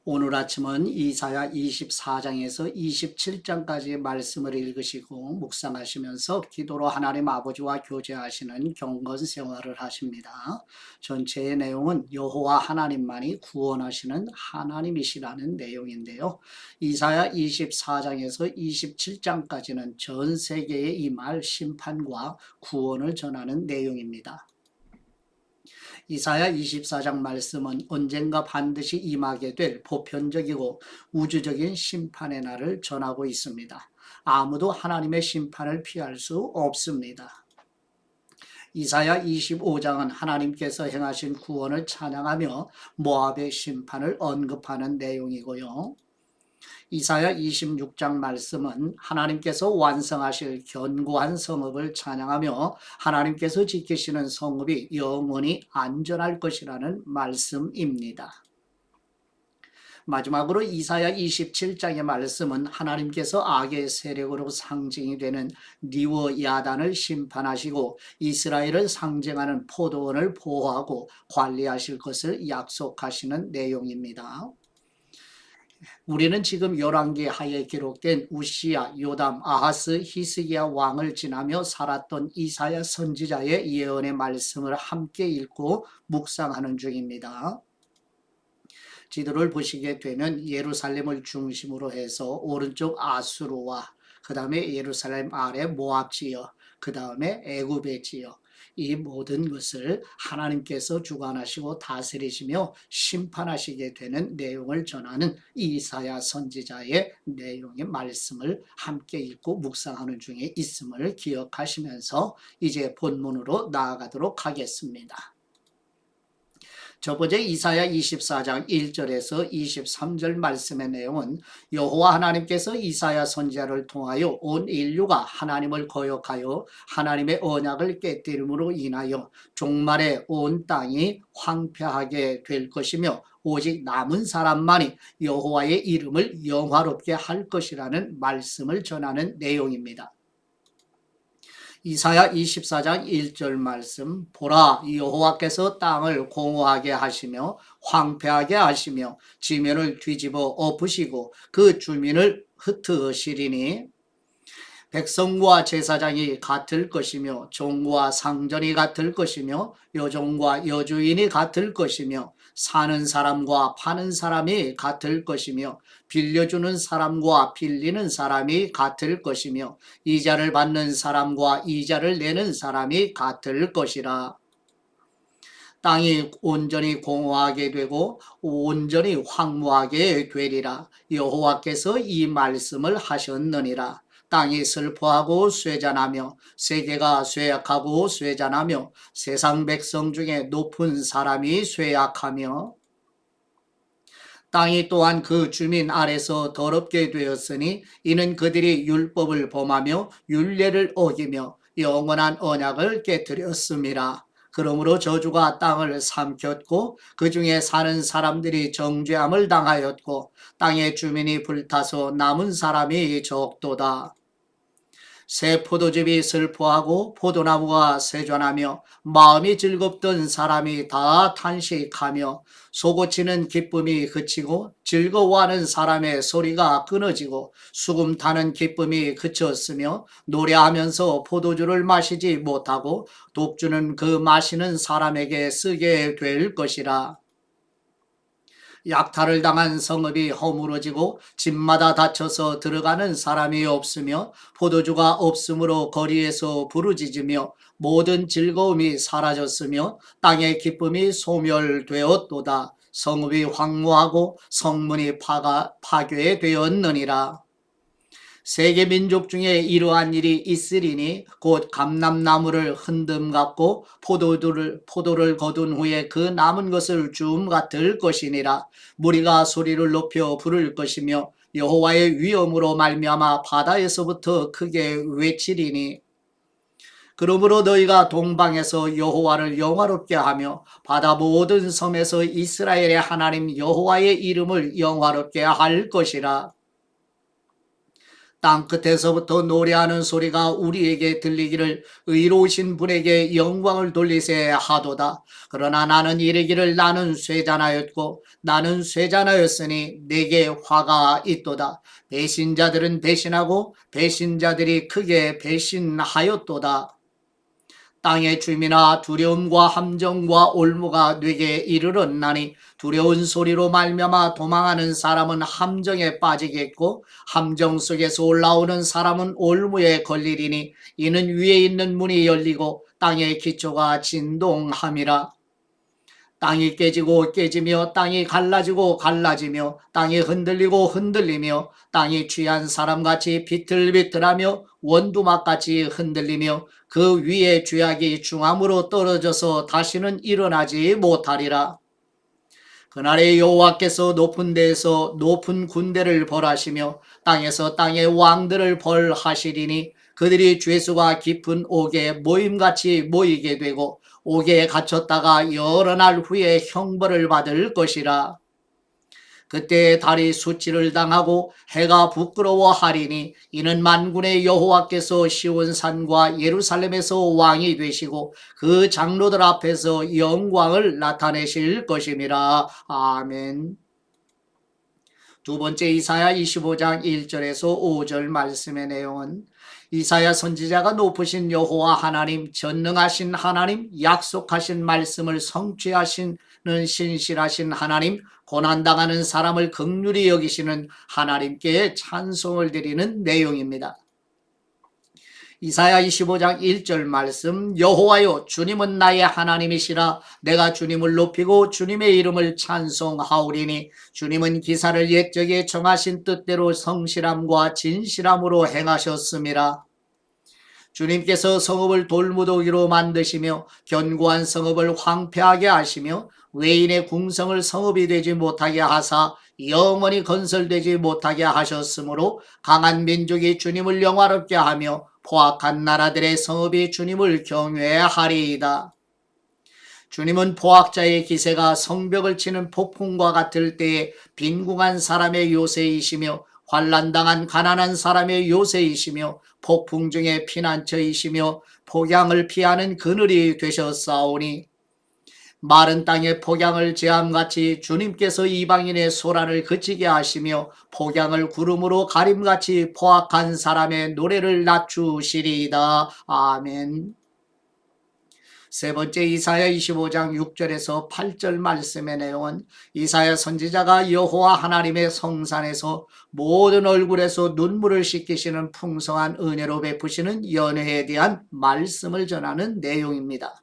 오늘 아침은 이사야 24장에서 27장까지의 말씀을 읽으시고 묵상하시면서 기도로 하나님 아버지와 교제하시는 경건 생활을 하십니다. 전체의 내용은 여호와 하나님만이 구원하시는 하나님이시라는 내용인데요. 이사야 24장에서 27장까지는 전 세계에 임할 심판과 구원을 전하는 내용입니다. 이사야 24장 말씀은 언젠가 반드시 임하게 될 보편적이고 우주적인 심판의 날을 전하고 있습니다. 아무도 하나님의 심판을 피할 수 없습니다. 이사야 25장은 하나님께서 행하신 구원을 찬양하며 모압의 심판을 언급하는 내용이고요. 이사야 26장 말씀은 하나님께서 완성하실 견고한 성읍을 찬양하며 하나님께서 지키시는 성읍이 영원히 안전할 것이라는 말씀입니다. 마지막으로 이사야 27장의 말씀은 하나님께서 악의 세력으로 상징이 되는 니워 야단을 심판하시고 이스라엘을 상징하는 포도원을 보호하고 관리하실 것을 약속하시는 내용입니다. 우리는 지금 열왕기 하에 기록된 우시야, 요담, 아하스, 히스기야 왕을 지나며 살았던 이사야 선지자의 예언의 말씀을 함께 읽고 묵상하는 중입니다. 지도를 보시게 되면 예루살렘을 중심으로 해서 오른쪽 아수르와 그 다음에 예루살렘 아래 모압 지역, 그 다음에 애굽의 지역, 이 모든 것을 하나님께서 주관하시고 다스리시며 심판하시게 되는 내용을 전하는 이사야 선지자의 내용의 말씀을 함께 읽고 묵상하는 중에 있음을 기억하시면서 이제 본문으로 나아가도록 하겠습니다. 첫 번째 이사야 24장 1절에서 23절 말씀의 내용은 여호와 하나님께서 이사야 선지자를 통하여 온 인류가 하나님을 거역하여 하나님의 언약을 깨뜨림으로 인하여 종말에 온 땅이 황폐하게 될 것이며 오직 남은 사람만이 여호와의 이름을 영화롭게 할 것이라는 말씀을 전하는 내용입니다. 이사야 24장 1절 말씀, 보라 여호와께서 땅을 공허하게 하시며 황폐하게 하시며 지면을 뒤집어 엎으시고 그 주민을 흩으시리니 백성과 제사장이 같을 것이며 종과 상전이 같을 것이며 여종과 여주인이 같을 것이며 사는 사람과 파는 사람이 같을 것이며 빌려주는 사람과 빌리는 사람이 같을 것이며 이자를 받는 사람과 이자를 내는 사람이 같을 것이라. 땅이 온전히 공허하게 되고 온전히 황무하게 되리라. 여호와께서 이 말씀을 하셨느니라. 땅이 슬퍼하고 쇠잔하며 세계가 쇠약하고 쇠잔하며 세상 백성 중에 높은 사람이 쇠약하며 땅이 또한 그 주민 아래서 더럽게 되었으니 이는 그들이 율법을 범하며 율례를 어기며 영원한 언약을 깨뜨렸음이라. 그러므로 저주가 땅을 삼켰고 그 중에 사는 사람들이 정죄함을 당하였고 땅의 주민이 불타서 남은 사람이 적도다. 새 포도즙이 슬퍼하고 포도나무가 쇠잔하며 마음이 즐겁던 사람이 다 탄식하며 솟구치는 기쁨이 그치고 즐거워하는 사람의 소리가 끊어지고 수금 타는 기쁨이 그쳤으며 노래하면서 포도주를 마시지 못하고 독주는 그 마시는 사람에게 쓰게 될 것이라. 약탈을 당한 성읍이 허물어지고 집마다 닫혀서 들어가는 사람이 없으며 포도주가 없으므로 거리에서 부르짖으며 모든 즐거움이 사라졌으며 땅의 기쁨이 소멸되었도다. 성읍이 황무하고 성문이 파괴되었느니라. 세계 민족 중에 이러한 일이 있으리니 곧 감람나무를 흔듦 같고 포도를 거둔 후에 그 남은 것을 줌 같을 것이니라. 무리가 소리를 높여 부를 것이며 여호와의 위엄으로 말미암아 바다에서부터 크게 외치리니 그러므로 너희가 동방에서 여호와를 영화롭게 하며 바다 모든 섬에서 이스라엘의 하나님 여호와의 이름을 영화롭게 할 것이라. 땅끝에서부터 노래하는 소리가 우리에게 들리기를 의로우신 분에게 영광을 돌리세 하도다. 그러나 나는 이르기를 나는 쇠잔하였고 나는 쇠잔하였으니 내게 화가 있도다. 배신자들은 배신하고 배신자들이 크게 배신하였도다. 땅의 주민아 두려움과 함정과 올무가 네게 이르렀나니 두려운 소리로 말미암아 도망하는 사람은 함정에 빠지겠고 함정 속에서 올라오는 사람은 올무에 걸리리니 이는 위에 있는 문이 열리고 땅의 기초가 진동함이라. 땅이 깨지고 깨지며 땅이 갈라지고 갈라지며 땅이 흔들리고 흔들리며 땅이 취한 사람같이 비틀비틀하며 원두막같이 흔들리며 그 위에 죄악이 중함으로 떨어져서 다시는 일어나지 못하리라. 그날에 여호와께서 높은 데에서 높은 군대를 벌하시며 땅에서 땅의 왕들을 벌하시리니 그들이 죄수가 깊은 옥에 모임같이 모이게 되고 옥에 갇혔다가 여러 날 후에 형벌을 받을 것이라. 그때 달이 수치를 당하고 해가 부끄러워하리니 이는 만군의 여호와께서 시온산과 예루살렘에서 왕이 되시고 그 장로들 앞에서 영광을 나타내실 것임이라. 아멘. 두 번째 이사야 25장 1절에서 5절 말씀의 내용은 이사야 선지자가 높으신 여호와 하나님, 전능하신 하나님, 약속하신 말씀을 성취하시는 신실하신 하나님, 고난당하는 사람을 긍휼히 여기시는 하나님께 찬송을 드리는 내용입니다. 이사야 25장 1절 말씀, 여호와여 주님은 나의 하나님이시라. 내가 주님을 높이고 주님의 이름을 찬송하오리니 주님은 기사를 옛적에 정하신 뜻대로 성실함과 진실함으로 행하셨음이라. 주님께서 성읍을 돌무더기로 만드시며 견고한 성읍을 황폐하게 하시며 외인의 궁성을 성읍이 되지 못하게 하사 영원히 건설되지 못하게 하셨으므로 강한 민족이 주님을 영화롭게 하며 포악한 나라들의 성읍이 주님을 경외하리이다. 주님은 포악자의 기세가 성벽을 치는 폭풍과 같을 때에 빈궁한 사람의 요새이시며 환난당한 가난한 사람의 요새이시며 폭풍 중에 피난처이시며 폭양을 피하는 그늘이 되셨사오니 마른 땅에 폭양을 제함같이 주님께서 이방인의 소란을 그치게 하시며 폭양을 구름으로 가림같이 포악한 사람의 노래를 낮추시리이다. 아멘. 세 번째 이사야 25장 6절에서 8절 말씀의 내용은 이사야 선지자가 여호와 하나님의 성산에서 모든 얼굴에서 눈물을 씻기시는 풍성한 은혜로 베푸시는 연회에 대한 말씀을 전하는 내용입니다.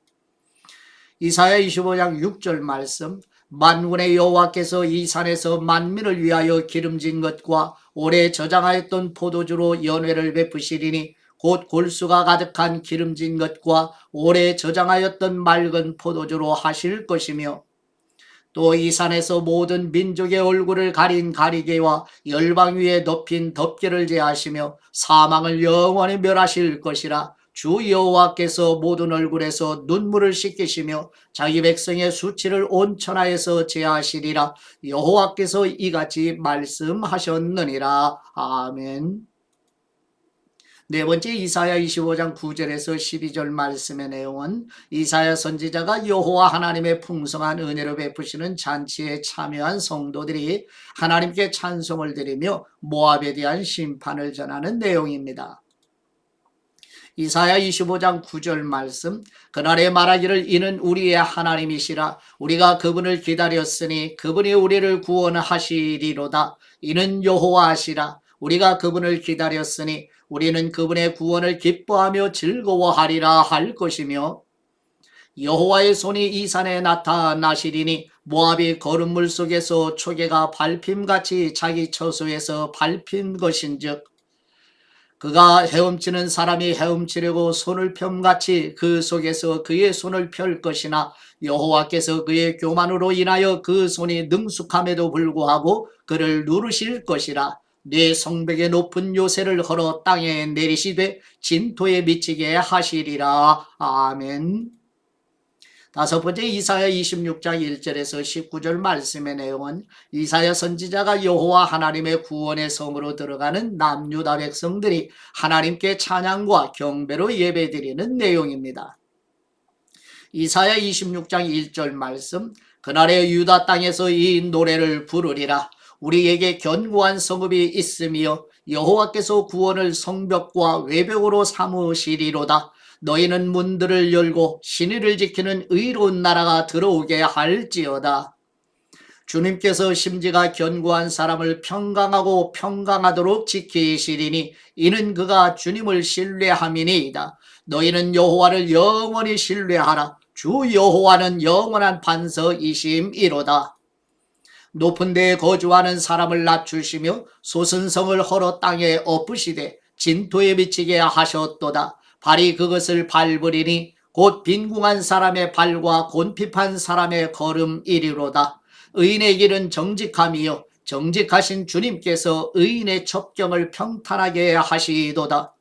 이사야 25장 6절 말씀, 만군의 여호와께서 이 산에서 만민을 위하여 기름진 것과 오래 저장하였던 포도주로 연회를 베푸시리니 곧 골수가 가득한 기름진 것과 오래 저장하였던 맑은 포도주로 하실 것이며 또 이 산에서 모든 민족의 얼굴을 가린 가리개와 열방 위에 덮인 덮개를 제하시며 사망을 영원히 멸하실 것이라. 주 여호와께서 모든 얼굴에서 눈물을 씻기시며 자기 백성의 수치를 온 천하에서 제하시리라. 여호와께서 이같이 말씀하셨느니라. 아멘. 네 번째 이사야 25장 9절에서 12절 말씀의 내용은 이사야 선지자가 여호와 하나님의 풍성한 은혜로 베푸시는 잔치에 참여한 성도들이 하나님께 찬송을 드리며 모압에 대한 심판을 전하는 내용입니다. 이사야 25장 9절 말씀, 그날에 말하기를 이는 우리의 하나님이시라. 우리가 그분을 기다렸으니 그분이 우리를 구원하시리로다. 이는 여호와시라. 우리가 그분을 기다렸으니 우리는 그분의 구원을 기뻐하며 즐거워하리라 할 것이며 여호와의 손이 이 산에 나타나시리니 모압이 거름물 속에서 초계가 밟힘같이 자기 처소에서 밟힌 것인즉 그가 헤엄치는 사람이 헤엄치려고 손을 펴같이 그 속에서 그의 손을 펼 것이나 여호와께서 그의 교만으로 인하여 그 손이 능숙함에도 불구하고 그를 누르실 것이라. 네 성벽의 높은 요새를 걸어 땅에 내리시되 진토에 미치게 하시리라. 아멘. 다섯 번째 이사야 26장 1절에서 19절 말씀의 내용은 이사야 선지자가 여호와 하나님의 구원의 성으로 들어가는 남유다 백성들이 하나님께 찬양과 경배로 예배드리는 내용입니다. 이사야 26장 1절 말씀, 그날에 유다 땅에서 이 노래를 부르리라. 우리에게 견고한 성읍이 있으며 여호와께서 구원을 성벽과 외벽으로 삼으시리로다. 너희는 문들을 열고 신의를 지키는 의로운 나라가 들어오게 할지어다. 주님께서 심지가 견고한 사람을 평강하고 평강하도록 지키시리니 이는 그가 주님을 신뢰함이니이다. 너희는 여호와를 영원히 신뢰하라. 주 여호와는 영원한 반석이심이로다. 높은 데에 거주하는 사람을 낮추시며 솟은 성을 헐어 땅에 엎으시되 진토에 미치게 하셨도다. 발이 그것을 밟으리니 곧 빈궁한 사람의 발과 곤핍한 사람의 걸음이리로다. 의인의 길은 정직함이요 정직하신 주님께서 의인의 첩경을 평탄하게 하시도다.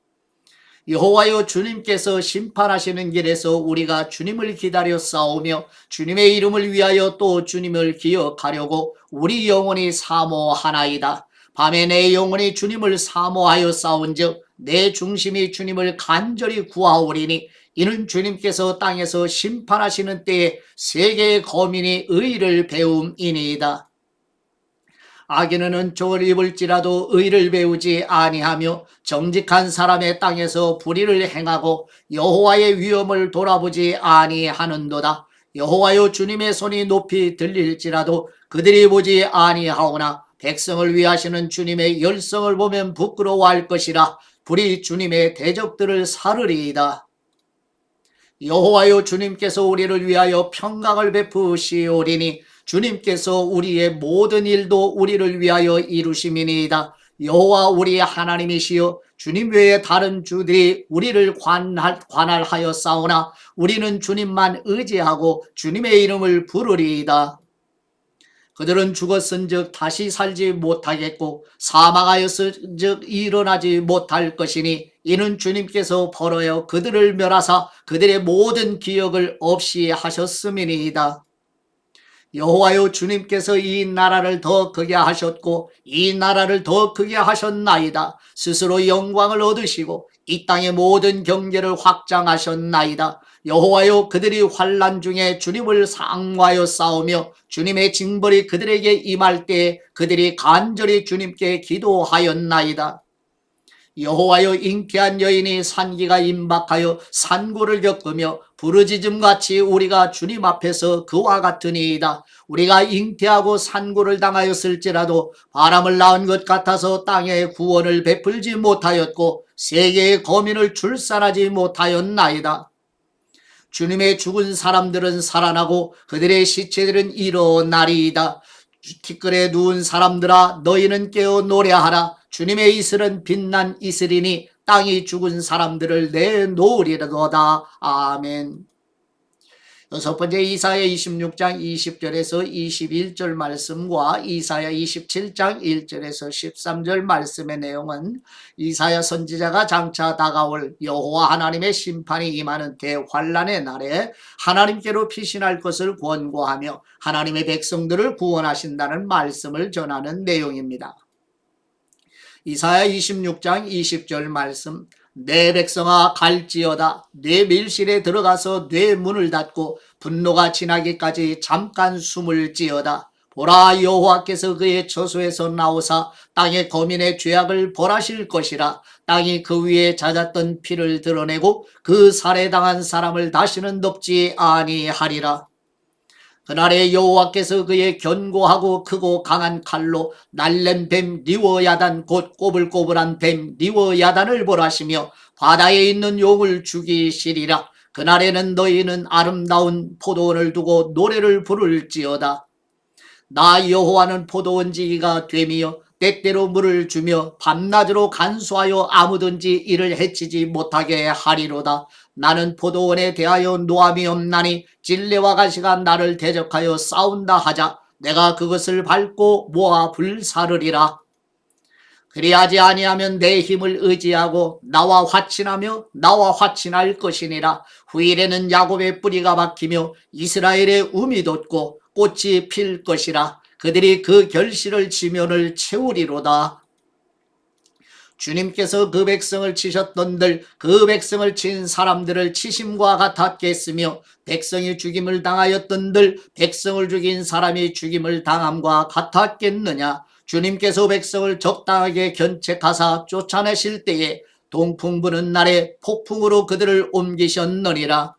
여호와여, 주님께서 심판하시는 길에서 우리가 주님을 기다려 싸우며 주님의 이름을 위하여 또 주님을 기억하려고 우리 영혼이 사모하나이다. 밤에 내 영혼이 주님을 사모하여 싸운즉 내 중심이 주님을 간절히 구하오리니 이는 주님께서 땅에서 심판하시는 때에 세계의 거민이 의를 배움이니이다. 악인은 은총을 입을지라도 의를 배우지 아니하며 정직한 사람의 땅에서 불의를 행하고 여호와의 위엄을 돌아보지 아니하는도다. 여호와여, 주님의 손이 높이 들릴지라도 그들이 보지 아니하오나 백성을 위하시는 주님의 열성을 보면 부끄러워할 것이라. 불이 주님의 대적들을 사르리이다. 여호와여, 주님께서 우리를 위하여 평강을 베푸시오리니 주님께서 우리의 모든 일도 우리를 위하여 이루심이니이다. 여호와 우리 하나님이시여, 주님 외에 다른 주들이 우리를 관할하여 싸우나 우리는 주님만 의지하고 주님의 이름을 부르리이다. 그들은 죽었은즉 다시 살지 못하겠고 사망하였은즉 일어나지 못할 것이니 이는 주님께서 벌하여 그들을 멸하사 그들의 모든 기억을 없이 하셨음이니이다. 여호와여, 주님께서 이 나라를 더 크게 하셨고 이 나라를 더 크게 하셨나이다. 스스로 영광을 얻으시고 이 땅의 모든 경계를 확장하셨나이다. 여호와여, 그들이 환난 중에 주님을 상고하여 싸우며 주님의 징벌이 그들에게 임할 때에 그들이 간절히 주님께 기도하였나이다. 여호와여, 잉태한 여인이 산기가 임박하여 산고를 겪으며 부르짖음같이 우리가 주님 앞에서 그와 같으니이다. 우리가 잉태하고 산고를 당하였을지라도 바람을 낳은 것 같아서 땅에 구원을 베풀지 못하였고 세계의 거민을 출산하지 못하였나이다. 주님의 죽은 사람들은 살아나고 그들의 시체들은 일어나리이다. 티끌에 누운 사람들아, 너희는 깨어 노래하라. 주님의 이슬은 빛난 이슬이니 땅이 죽은 사람들을 내놓으리로다. 아멘. 여섯 번째 이사야 26장 20절에서 21절 말씀과 이사야 27장 1절에서 13절 말씀의 내용은 이사야 선지자가 장차 다가올 여호와 하나님의 심판이 임하는 대환란의 날에 하나님께로 피신할 것을 권고하며 하나님의 백성들을 구원하신다는 말씀을 전하는 내용입니다. 이사야 26장 20절 말씀, 내 백성아 갈지어다. 내 밀실에 들어가서 내 문을 닫고 분노가 지나기까지 잠깐 숨을 지어다. 보라, 여호와께서 그의 처소에서 나오사 땅의 거민의 죄악을 벌하실 것이라. 땅이 그 위에 잦았던 피를 드러내고 그 살해당한 사람을 다시는 덮지 아니하리라. 그날에 여호와께서 그의 견고하고 크고 강한 칼로 날랜 뱀 리워야단 곧 꼬불꼬불한 뱀 리워야단을 벌하시며 바다에 있는 용을 죽이시리라. 그날에는 너희는 아름다운 포도원을 두고 노래를 부를지어다. 나 여호와는 포도원지기가 되며 때때로 물을 주며 밤낮으로 간수하여 아무든지 이를 해치지 못하게 하리로다. 나는 포도원에 대하여 노함이 없나니 진레와 가시가 나를 대적하여 싸운다 하자 내가 그것을 밟고 모아 불사르리라. 그리하지 아니하면 내 힘을 의지하고 나와 화친하며 나와 화친할 것이니라. 후일에는 야곱의 뿌리가 박히며 이스라엘의 um이 돋고 꽃이 필 것이라. 그들이 그 결실을 지면을 채우리로다. 주님께서 그 백성을 치셨던들 그 백성을 친 사람들을 치심과 같았겠으며 백성이 죽임을 당하였던들 백성을 죽인 사람이 죽임을 당함과 같았겠느냐. 주님께서 백성을 적당하게 견책하사 쫓아내실 때에 동풍 부는 날에 폭풍으로 그들을 옮기셨느니라.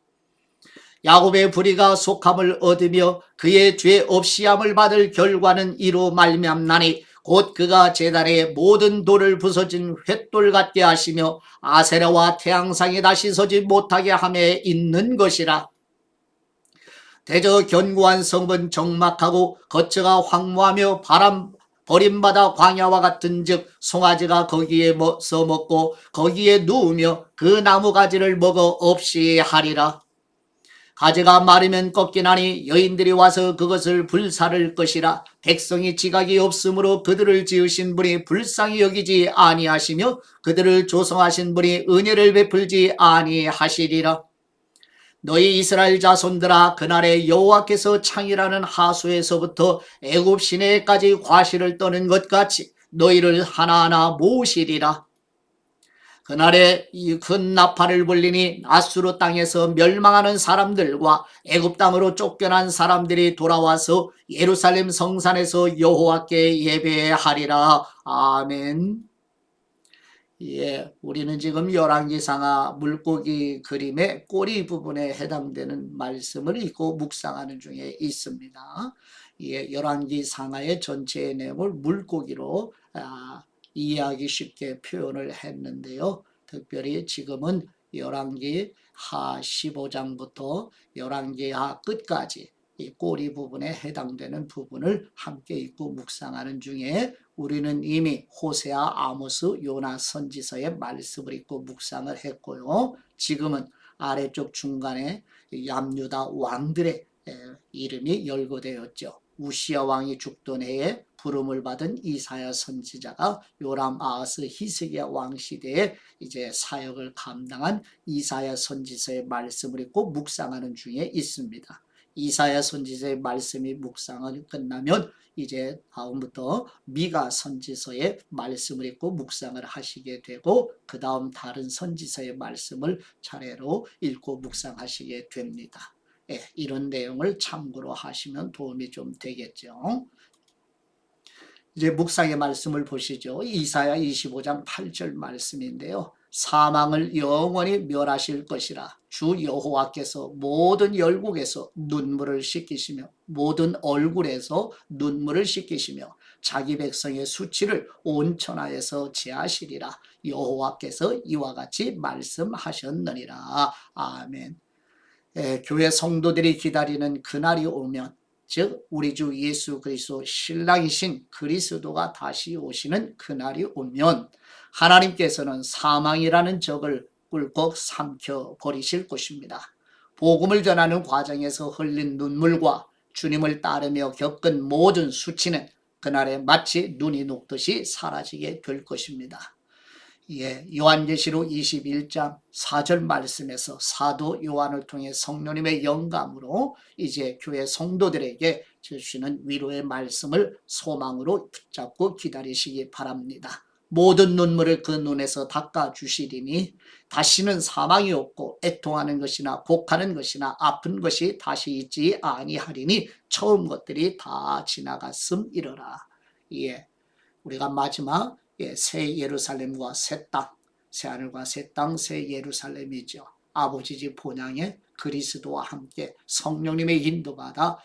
야곱의 불의가 속함을 얻으며 그의 죄 없이함을 받을 결과는 이로 말미암나니 곧 그가 제단에 모든 돌을 부서진 횃돌 같게 하시며 아세라와 태양상이 다시 서지 못하게 함에 있는 것이라. 대저 견고한 성은 적막하고 거처가 황무하며 바람 버림받아 광야와 같은즉 송아지가 거기에 써먹고 거기에 누우며 그 나무가지를 먹어 없이 하리라. 가지가 마르면 꺾이나니 여인들이 와서 그것을 불사를 것이라. 백성이 지각이 없으므로 그들을 지으신 분이 불쌍히 여기지 아니하시며 그들을 조성하신 분이 은혜를 베풀지 아니하시리라. 너희 이스라엘 자손들아, 그날에 여호와께서 창이라는 하수에서부터 애굽 시내까지 과실을 떠는 것 같이 너희를 하나하나 모으시리라. 그날에 이 큰 나팔을 불리니 아수르 땅에서 멸망하는 사람들과 애굽 땅으로 쫓겨난 사람들이 돌아와서 예루살렘 성산에서 여호와께 예배하리라. 아멘. 예, 우리는 지금 열왕기상하 물고기 그림의 꼬리 부분에 해당되는 말씀을 읽고 묵상하는 중에 있습니다. 예, 열왕기상하의 전체의 내용을 물고기로 이해하기 쉽게 표현을 했는데요. 특별히 지금은 열왕기하 15장부터 열왕기하 끝까지 이 꼬리 부분에 해당되는 부분을 함께 읽고 묵상하는 중에 우리는 이미 호세아, 아모스, 요나 선지서의 말씀을 읽고 묵상을 했고요. 지금은 아래쪽 중간에 얌유다 왕들의 이름이 열거되었죠. 우시야 왕이 죽던 해에 부름을 받은 이사야 선지자가 요람, 아하스, 히스기야 왕 시대에 이제 사역을 감당한 이사야 선지서의 말씀을 읽고 묵상하는 중에 있습니다. 이사야 선지서의 말씀이 묵상을 끝나면 이제 다음부터 미가 선지서의 말씀을 읽고 묵상을 하시게 되고 그 다음 다른 선지서의 말씀을 차례로 읽고 묵상하시게 됩니다. 예, 이런 내용을 참고로 하시면 도움이 좀 되겠죠. 이제 묵상의 말씀을 보시죠. 이사야 25장 8절 말씀인데요. 사망을 영원히 멸하실 것이라. 주 여호와께서 모든 열국에서 눈물을 씻기시며 모든 얼굴에서 눈물을 씻기시며 자기 백성의 수치를 온 천하에서 제하시리라. 여호와께서 이와 같이 말씀하셨느니라. 아멘. 교회 성도들이 기다리는 그날이 오면, 즉 우리 주 예수 그리스도 신랑이신 그리스도가 다시 오시는 그날이 오면 하나님께서는 사망이라는 적을 꿀꺽 삼켜 버리실 것입니다. 복음을 전하는 과정에서 흘린 눈물과 주님을 따르며 겪은 모든 수치는 그날에 마치 눈이 녹듯이 사라지게 될 것입니다. 예, 요한계시록 21장 4절 말씀에서 사도 요한을 통해 성령님의 영감으로 이제 교회 성도들에게 주시는 위로의 말씀을 소망으로 붙잡고 기다리시기 바랍니다. 모든 눈물을 그 눈에서 닦아주시리니 다시는 사망이 없고 애통하는 것이나 곡하는 것이나 아픈 것이 다시 있지 아니하리니 처음 것들이 다 지나갔음이러라. 예, 우리가 마지막 새 예루살렘과 새 땅, 새 하늘과 새 땅, 새 예루살렘이죠. 아버지 집 본향에 그리스도와 함께 성령님의 인도받아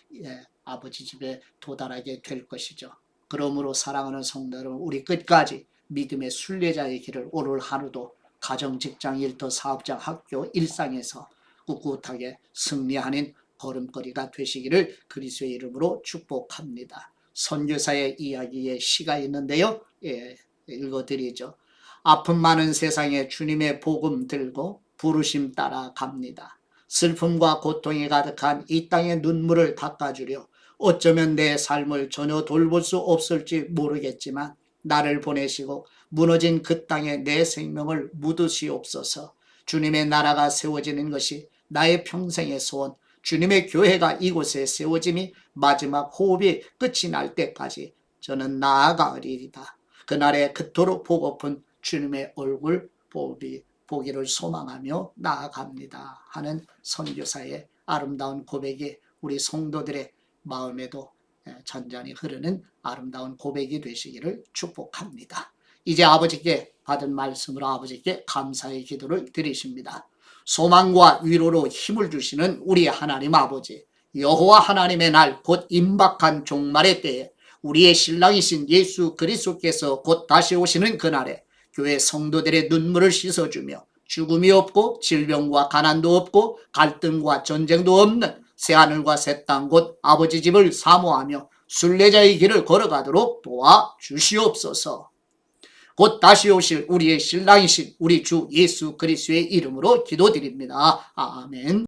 아버지 집에 도달하게 될 것이죠. 그러므로 사랑하는 성도 여러분, 우리 끝까지 믿음의 순례자의 길을 오늘 하루도 가정, 직장, 일터, 사업장, 학교, 일상에서 꿋꿋하게 승리하는 걸음걸이가 되시기를 그리스도의 이름으로 축복합니다. 선교사의 이야기에 시가 있는데요. 읽어드리죠. 아픔 많은 세상에 주님의 복음 들고 부르심 따라 갑니다. 슬픔과 고통이 가득한 이 땅의 눈물을 닦아주려 어쩌면 내 삶을 전혀 돌볼 수 없을지 모르겠지만 나를 보내시고 무너진 그 땅에 내 생명을 묻으시옵소서. 주님의 나라가 세워지는 것이 나의 평생의 소원, 주님의 교회가 이곳에 세워짐이 마지막 호흡이 끝이 날 때까지 저는 나아가리이다. 그날에 그토록 보고픈 주님의 얼굴 보기를 소망하며 나아갑니다 하는 선교사의 아름다운 고백이 우리 성도들의 마음에도 잔잔히 흐르는 아름다운 고백이 되시기를 축복합니다. 이제 아버지께 받은 말씀으로 아버지께 감사의 기도를 드리십니다. 소망과 위로로 힘을 주시는 우리 하나님 아버지, 여호와 하나님의 날 곧 임박한 종말의 때에 우리의 신랑이신 예수 그리스도께서 곧 다시 오시는 그날에 교회 성도들의 눈물을 씻어주며 죽음이 없고 질병과 가난도 없고 갈등과 전쟁도 없는 새하늘과 새 땅 곧 아버지 집을 사모하며 순례자의 길을 걸어가도록 도와주시옵소서. 곧 다시 오실 우리의 신랑이신 우리 주 예수 그리스도의 이름으로 기도드립니다. 아멘.